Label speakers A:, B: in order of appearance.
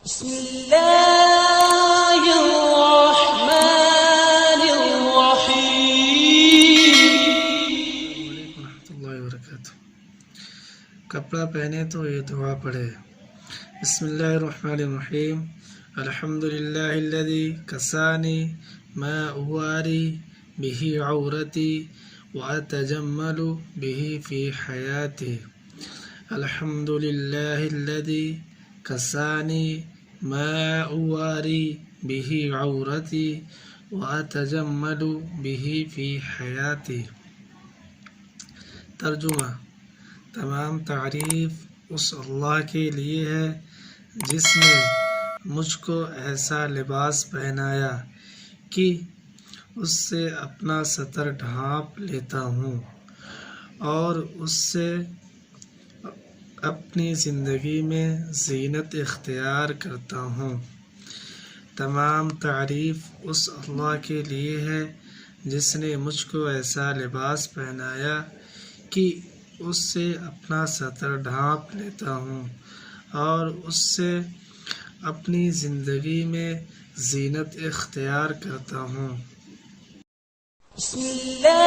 A: بسم اللہ الرحمن الرحیم۔
B: السلام علیکم ورحمۃ اللہ وبرکاتہ۔ کپڑا پہنے تو یہ دعا پڑھے۔ بسم اللہ الرحمن الرحیم۔ الحمد للہ الذی کسانی ما اواری بہ عورتی واتجمل بہ فی حیاتی۔ الحمد للہ الذی کسانی ما اواری بہ عورتی واتجمل بہ فی حیاتی۔ ترجمہ: تمام تعریف اس اللہ کے لیے ہے جس نے مجھ کو ایسا لباس پہنایا کہ اس سے اپنا ستر ڈھانپ لیتا ہوں اور اس سے اپنی زندگی میں زینت اختیار کرتا ہوں۔ تمام تعریف اس اللہ کے لیے ہے جس نے مجھ کو ایسا لباس پہنایا کہ اس سے اپنا ستر ڈھانپ لیتا ہوں اور اس سے اپنی زندگی میں زینت اختیار کرتا ہوں۔
A: بسم اللہ